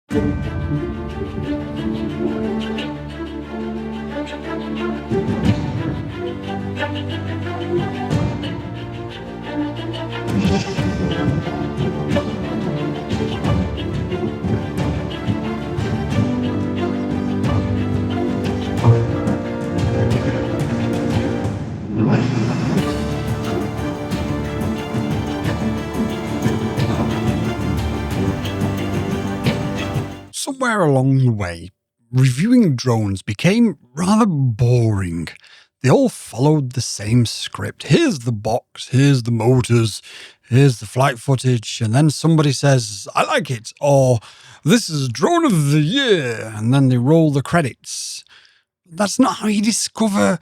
Somewhere along the way, reviewing drones became rather boring. They all followed the same script. Here's the box, here's the motors, here's the flight footage, and then somebody says, I like it, or this is drone of the year, and then they roll the credits. That's not how you discover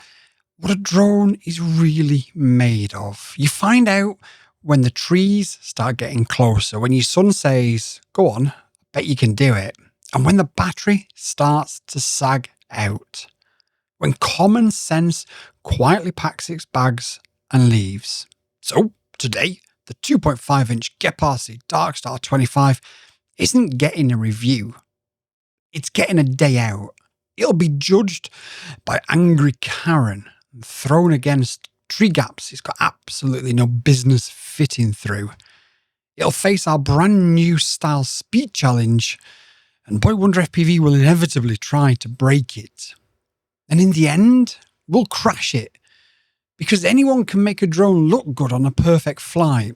what a drone is really made of. You find out when the trees start getting closer, when your son says, go on, I bet you can do it. And when the battery starts to sag out, when common sense quietly packs its bags and leaves. So today, the 2.5-inch GEPRC DarkStar25 isn't getting a review. It's getting a day out. It'll be judged by angry Karen and thrown against tree gaps it's got absolutely no business fitting through. It'll face our brand new style speed challenge, and BoyWonderFPV will inevitably try to break it. And in the end, we'll crash it, because anyone can make a drone look good on a perfect flight.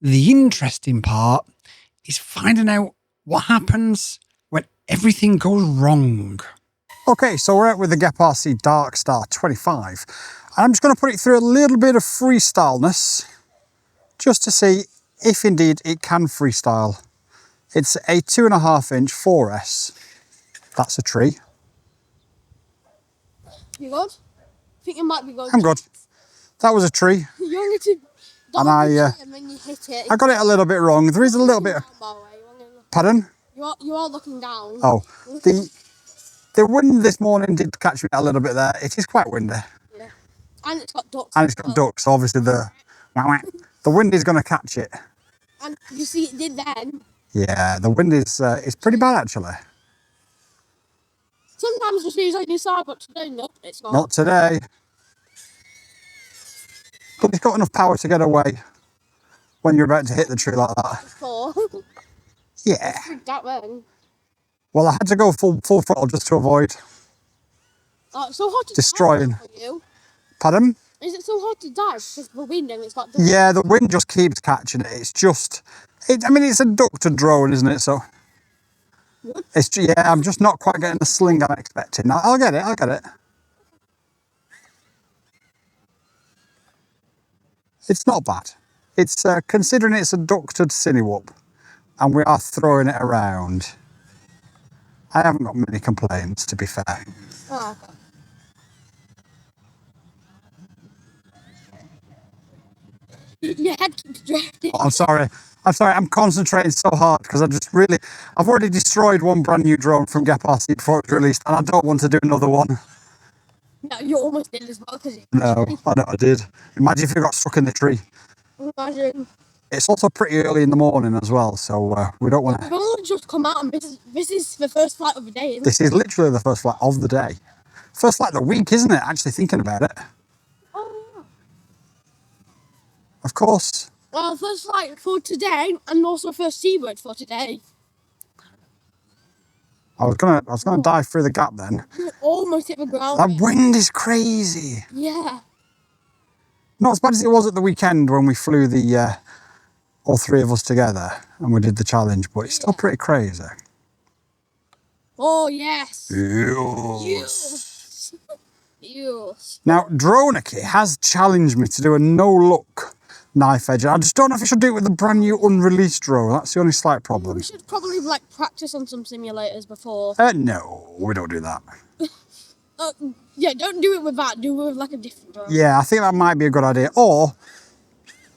The interesting part is finding out what happens when everything goes wrong. Okay, so we're out with the GEPRC DarkStar25, and I'm just going to put it through a little bit of freestyleness, just to see if indeed it can freestyle. It's a 2.5-inch 4S. That's a tree. You good? I think you might be good. I'm good. That was a tree. You only to and I when you hit it. I got it a little bit wrong. There is a little bit. Pardon? You are looking down. Oh, the wind this morning did catch me a little bit there. It is quite windy. Yeah. And it's got ducks. And it's got ducks. So obviously the wind is going to catch it. And you see it did then. Yeah, the wind is pretty bad actually. Sometimes the trees on your side, but today no, it's not. Not today. But it's got enough power to get away when you're about to hit the tree like that. Before. Yeah. That then. Well, I had to go full throttle just to avoid It's so hard to destroying. dive for you. Pardon? Is it so hard to dive because the wind and it's got ducks? Yeah, the wind just keeps catching it. It's just, I mean, it's a ducted drone, isn't it? So, it's, yeah, I'm just not quite getting the sling I'm expecting. I'll get it, I'll get it. It's not bad. It's, considering it's a ducted Cinewhoop, and we are throwing it around, I haven't got many complaints, to be fair. Oh, okay. Your head keeps drifting. Oh, I'm sorry, I'm concentrating so hard because I've already destroyed one brand new drone from GEPRC before it was released, and I don't want to do another one. No, you almost did as well because No, I know I did. Imagine if you got stuck in the tree. Imagine. It's also pretty early in the morning as well, so we don't want to... We've only just come out and this is the first flight of the day, isn't it? This is literally the first flight of the day. First flight of the week, isn't it? Actually thinking about it. Oh, yeah. Of course. Well, first flight for today and also first seabird for today. I was gonna dive through the gap then. You almost hit the ground. That wind is crazy. Yeah. Not as bad as it was at the weekend when we flew the all three of us together and we did the challenge, but it's still pretty crazy. Oh, yes. Yes. Yes. Now, Droniki has challenged me to do a no-look knife edge. I just don't know if I should do it with a brand new unreleased drone. That's the only slight problem. We should probably like practice on some simulators before. No, we don't do that. Yeah, don't do it with that. Do it with like a different drone. Yeah, I think that might be a good idea. Or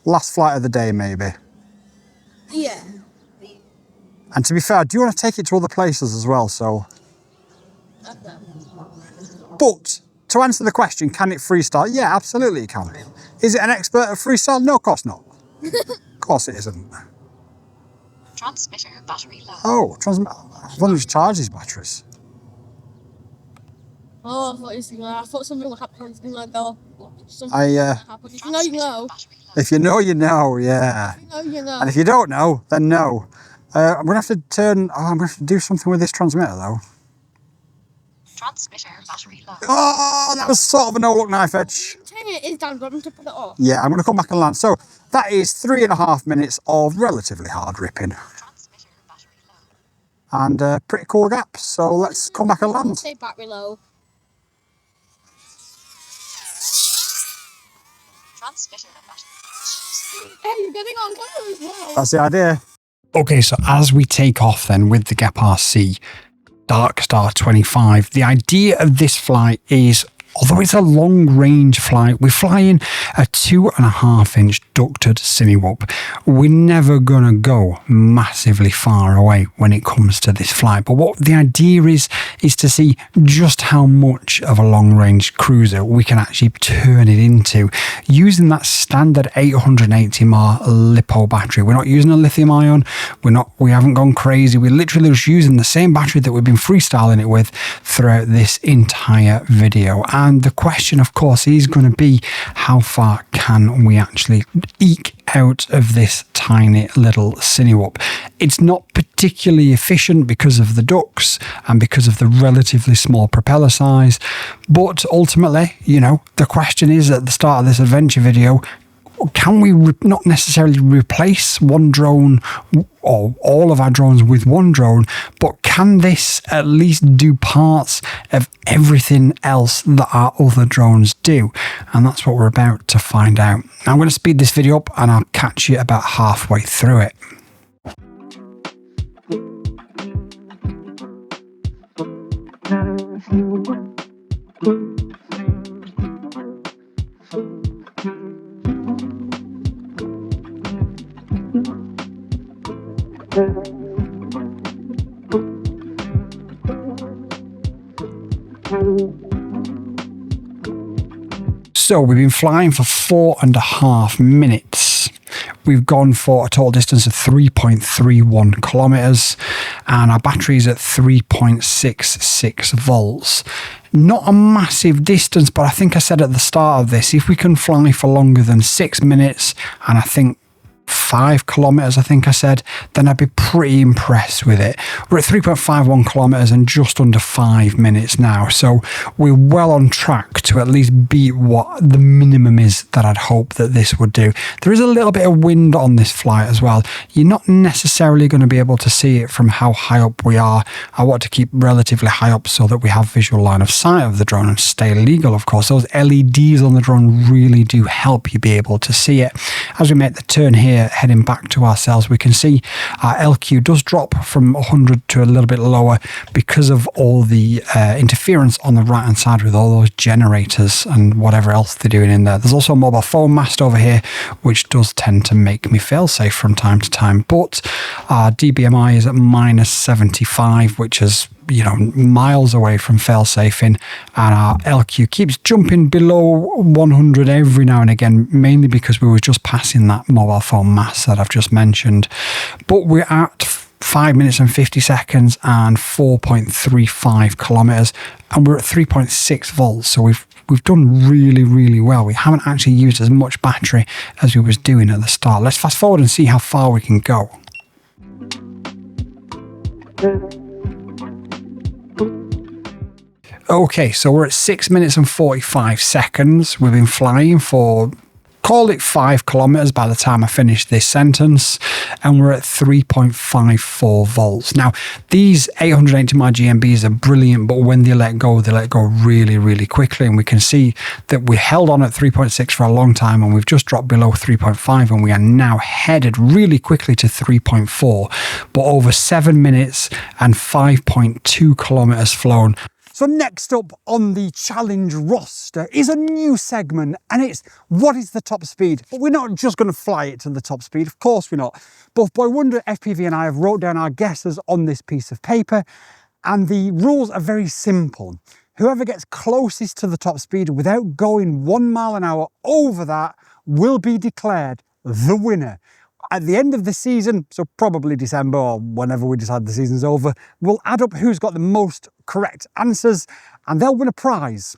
last flight of the day, maybe. Yeah. And to be fair, I do want to take it to other places as well, so... Okay. But, to answer the question, can it freestyle? Yeah, absolutely it can. Is it an expert at freestyle? No, of course not. Of course it isn't. Transmitter battery low. Oh, I wonder if charge these batteries. Oh, I thought something would happen. It's gonna go. Happen. If you know, you know. If you know, you know, yeah. If you know, you know. And if you don't know, then no. I'm gonna have to turn. Oh, I'm gonna have to do something with this transmitter though. Transmitter battery low. Oh, that was sort of a no-look knife edge. It is down. To put it up. Yeah, I'm gonna come back and land. So that is 3.5 minutes of relatively hard ripping. Transmitter battery low. And pretty cool gap. So let's come back and land. Say battery low. Transmitter battery. Hey, you're getting on camera as well. That's the idea. Okay, so as we take off then with the GEPRC DarkStar25, the idea of this flight is, although it's a long range flight, we're flying a 2.5 inch ducted semi-whoop. We're never gonna go massively far away when it comes to this flight. But what the idea is to see just how much of a long range cruiser we can actually turn it into using that standard 880 mAh LiPo battery. We're not using a lithium ion. We haven't gone crazy. We're literally just using the same battery that we've been freestyling it with throughout this entire video. And the question, of course, is going to be how far can we actually eke out of this tiny little Cinewhoop? It's not particularly efficient because of the ducts and because of the relatively small propeller size. But ultimately, you know, the question is at the start of this adventure video, can we not necessarily replace one drone or all of our drones with one drone, but can this at least do parts of everything else that our other drones do? And that's what we're about to find out. I'm going to speed this video up and I'll catch you about halfway through it. So we've been flying for 4.5 minutes. We've gone for a total distance of 3.31 kilometers and our battery's at 3.66 volts. Not a massive distance, but I think I said at the start of this, if we can fly for longer than 6 minutes, and I think 5 kilometers, I think I said, then I'd be pretty impressed with it. We're at 3.51 kilometers and just under 5 minutes now, so we're well on track to at least beat what the minimum is that I'd hope that this would do. There is a little bit of wind on this flight as well. You're not necessarily going to be able to see it from how high up we are. I want to keep relatively high up so that we have visual line of sight of the drone and stay legal, of course. Those LEDs on the drone really do help you be able to see it. As we make the turn here, heading back to ourselves, we can see our LQ does drop from 100 to a little bit lower because of all the interference on the right hand side with all those generators and whatever else they're doing in there. There's also a mobile phone mast over here which does tend to make me fail safe from time to time, but our DBMI is at -75, which is, you know, miles away from fail-safing, and our LQ keeps jumping below 100 every now and again, mainly because we were just passing that mobile phone mast that I've just mentioned. But we're at 5 minutes and 50 seconds and 4.35 kilometers, and we're at 3.6 volts, so we've done really well. We haven't actually used as much battery as we was doing at the start. Let's fast forward and see how far we can go. Okay, so we're at 6 minutes and 45 seconds. We've been flying for, call it 5 kilometers by the time I finish this sentence, and we're at 3.54 volts. Now, these 880 mAh GMBs are brilliant, but when they let go really quickly, and we can see that we held on at 3.6 for a long time, and we've just dropped below 3.5, and we are now headed really quickly to 3.4, but over 7 minutes and 5.2 kilometers flown. So next up on the challenge roster is a new segment, and it's what is the top speed? But we're not just going to fly it to the top speed, of course we're not. Both BoyWonderFPV and I have wrote down our guesses on this piece of paper, and the rules are very simple. Whoever gets closest to the top speed without going 1 mile an hour over that will be declared the winner. at the end of the season, so probably December or whenever we decide the season's over, we'll add up who's got the most correct answers and they'll win a prize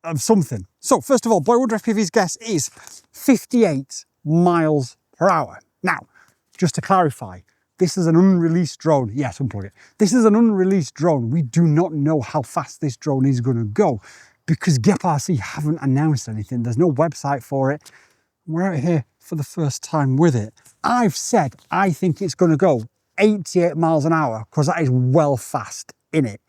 of something. So first of all, BoyWonderFPV's guess is 58 miles per hour. Now, just to clarify, this is an unreleased drone. Yes, unplug it. This is an unreleased drone. We do not know how fast this drone is going to go because GEPRC haven't announced anything. There's no website for it. We're out here for the first time with it. I've said I think it's going to go 88 miles an hour because that is well fast in it.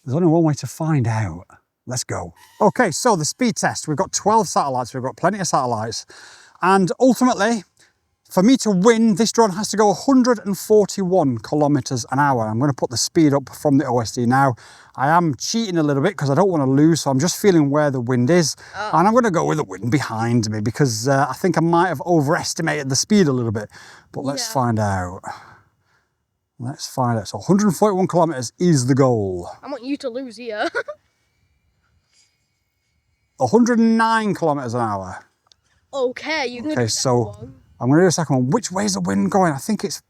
There's only one way to find out. Let's go. Okay, so the speed test. We've got 12 satellites. We've got plenty of satellites. And ultimately, for me to win, this drone has to go 141 kilometers an hour. I'm going to put the speed up from the OSD now. I am cheating a little bit because I don't want to lose, so I'm just feeling where the wind is. And I'm going to go with the wind behind me because I think I might have overestimated the speed a little bit. But let's find out. Let's find out. So 141 kilometers is the goal. I want you to lose here. 109 kilometers an hour. Okay, you can do Okay, so I'm going to do a second one. Which way is the wind going? I think it's...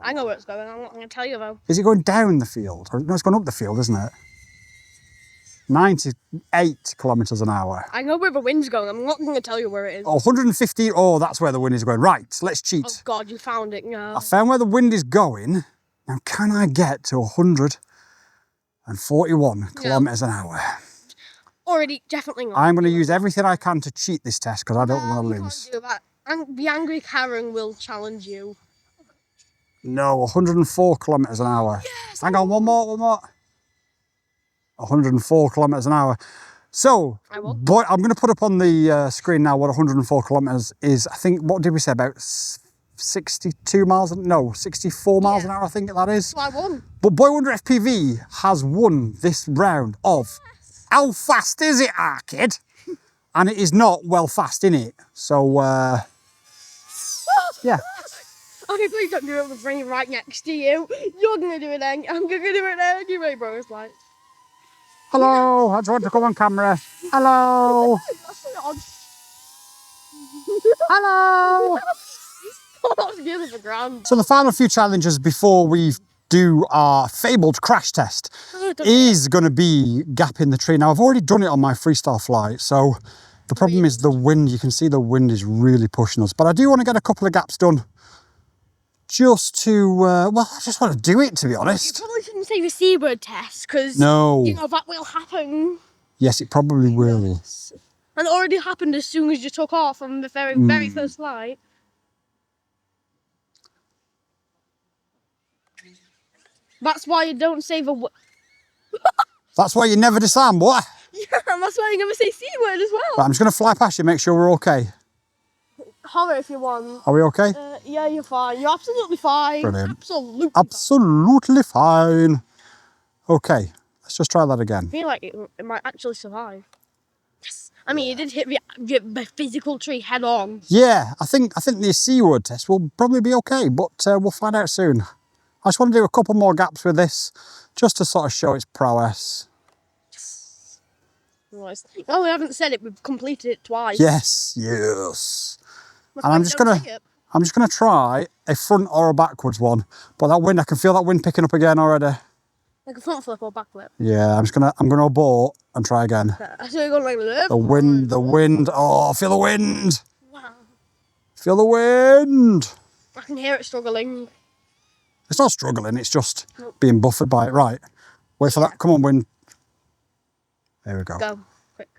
I know where it's going. I'm not going to tell you though. Is it going down the field? Or, no, it's going up the field, isn't it? 98 kilometers an hour. I know where the wind's going. I'm not going to tell you where it is. Oh, 150. Oh, that's where the wind is going. Right, let's cheat. Oh God, you found it. No. I found where the wind is going. Now, can I get to 141 kilometers an hour? Already, definitely not. I'm going to use everything I can to cheat this test because I don't want to You lose. can't do that. And the angry Karen will challenge you. No, 104 kilometers an hour. Yes, Hang on, one more. 104 kilometers an hour. So, boy, I'm going to put up on the screen now what 104 kilometers is. I think, what did we say, about 62 miles? No, 64 miles an hour, I think that is. So I won. But BoyWonderFPV has won this round of How Fast Is It, Arcade? And it is not well fast in it. So, yeah. Okay, please don't do it with the brain right next to you. You're going to do it then. I'm going to do it then. You may, bro. It's like... Hello, I just want to come on camera. Hello. Hello. So the final few challenges before we do our fabled crash test is going to be gap in the tree. Now I've already done it on my freestyle flight, so the problem is the wind. You can see the wind is really pushing us, but I do want to get a couple of gaps done just to, well, I just want to do it, to be honest. You probably shouldn't say the C-word test, because, no, you know, that will happen. Yes, it probably will. Yes. And it already happened as soon as you took off from the very first flight. That's why you don't say the... That's why you never disarm, what? Yeah, that's why you never say C-word as well. Right, I'm just going to fly past you, make sure we're okay. Hover if you want. Are we okay? Yeah, you're fine. You're absolutely fine. Brilliant. Absolutely fine. Okay, let's just try that again. I feel like it might actually survive. Yes. I mean, you did hit the physical tree head on. Yeah, I think the C-word test will probably be okay, but we'll find out soon. I just want to do a couple more gaps with this, just to sort of show its prowess. Yes. Oh, we haven't said it. We've completed it twice. Yes, yes. And I'm just gonna try a front or a backwards one. But that wind, I can feel that wind picking up again already. Like a front flip or back flip. Yeah, I'm gonna abort and try again. So you're going like this. The wind. Oh, feel the wind. Wow. Feel the wind. I can hear it struggling. It's not struggling. It's just being buffered by it. Right. Wait for that. Come on, wind. There we go. Go quick.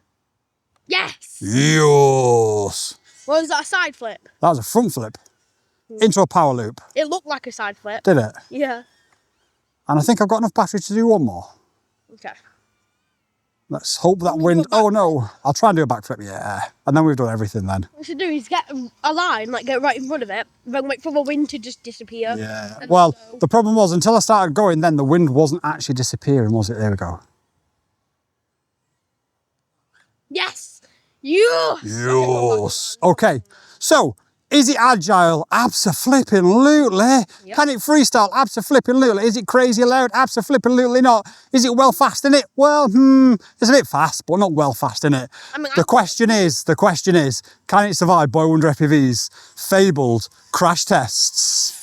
Yes. Yes. What was that, a side flip? That was a front flip into a power loop. It looked like a side flip. Did it? Yeah. And I think I've got enough battery to do one more. Okay. Let's hope that wind... Oh, no. I'll try and do a backflip, yeah. And then we've done everything then. What we should do is get a line, like get right in front of it, then wait for the wind to just disappear. Yeah. Well, the problem was, until I started going, then the wind wasn't actually disappearing, was it? There we go. Yes! Yes! Yes. Okay. So, Is it agile? Abso-flippin-lutely. Yep. Can it freestyle? Abso-flippin-lutely. Is it crazy loud? Abso-flippin-lutely not. Is it well fast in it? Well, it's a bit fast, but not well fast in it. I mean, The question is, can it survive BoyWonderFPV's fabled crash tests?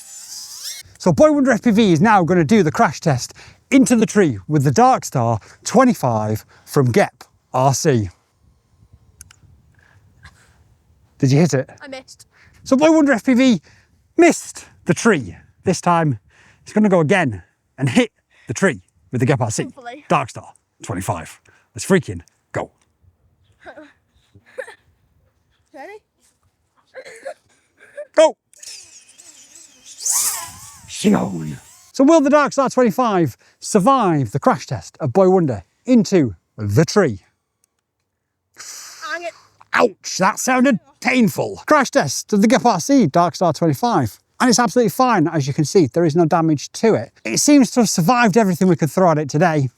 So BoyWonderFPV is now going to do the crash test into the tree with the DarkStar25 from GEPRC. Did you hit it? I missed. So BoyWonderFPV missed the tree. This time, it's going to go again and hit the tree with the GEPRC Hopefully. DarkStar25. Let's freaking go. Ready? Go! Shown. So will the DarkStar25 survive the crash test of BoyWonder into the tree? Hang it. Ouch, that sounded painful. Crash test of the GEPRC DarkStar25. And it's absolutely fine. As you can see, there is no damage to it. It seems to have survived everything we could throw at it today.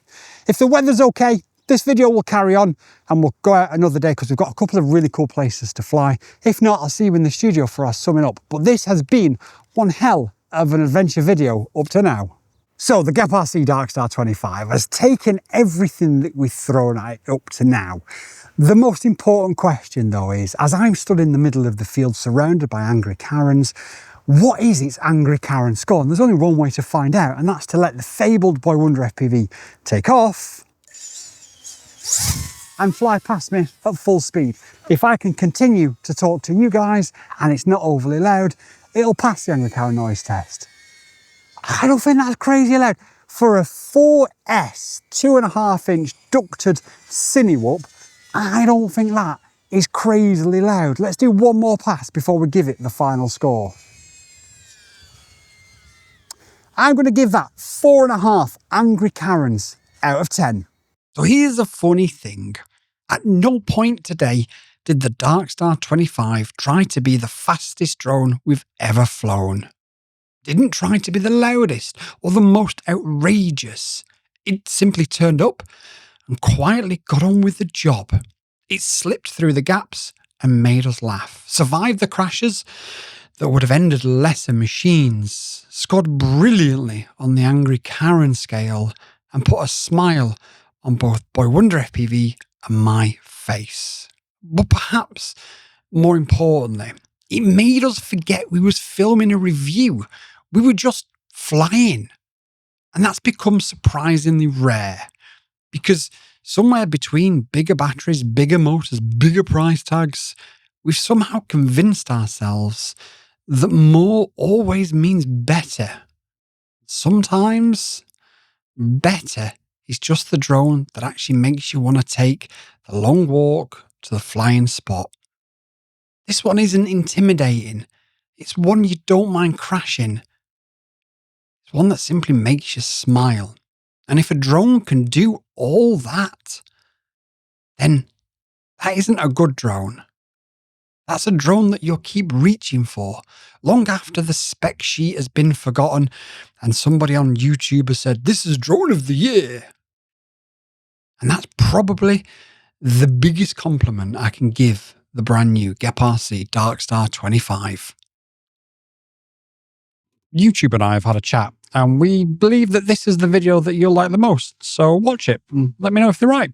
If the weather's okay, this video will carry on and we'll go out another day because we've got a couple of really cool places to fly. If not, I'll see you in the studio for our summing up. But this has been one hell of an adventure video up to now. So the GEPRC DarkStar25 has taken everything that we've thrown at it up to now. The most important question though is, as I'm stood in the middle of the field surrounded by angry Karens, what is its angry Karen score? And there's only one way to find out, and that's to let the fabled BoyWonderFPV take off and fly past me at full speed. If I can continue to talk to you guys and it's not overly loud, it'll pass the angry Karen noise test. I don't think that's crazy loud. For a 4S 2.5-inch ducted Cinewhoop, I don't think that is crazily loud. Let's do one more pass before we give it the final score. I'm going to give that 4.5 angry Karens out of 10. So here's the funny thing. At no point today did the DarkStar25 try to be the fastest drone we've ever flown. Didn't try to be the loudest or the most outrageous. It simply turned up and quietly got on with the job. It slipped through the gaps and made us laugh, survived the crashes that would have ended lesser machines, scored brilliantly on the angry Karen scale, and put a smile on both BoyWonderFPV and my face. But perhaps more importantly, it made us forget we was filming a review. We were just flying. And that's become surprisingly rare, because somewhere between bigger batteries, bigger motors, bigger price tags, we've somehow convinced ourselves that more always means better. Sometimes better is just the drone that actually makes you want to take the long walk to the flying spot. This one isn't intimidating. It's one you don't mind crashing. It's one that simply makes you smile. And if a drone can do all that, then that isn't a good drone. That's a drone that you'll keep reaching for long after the spec sheet has been forgotten and somebody on YouTube has said, this is drone of the year. And that's probably the biggest compliment I can give the brand new GEPRC DarkStar25. YouTube and I have had a chat, and we believe that this is the video that you'll like the most. So watch it and let me know if they're right.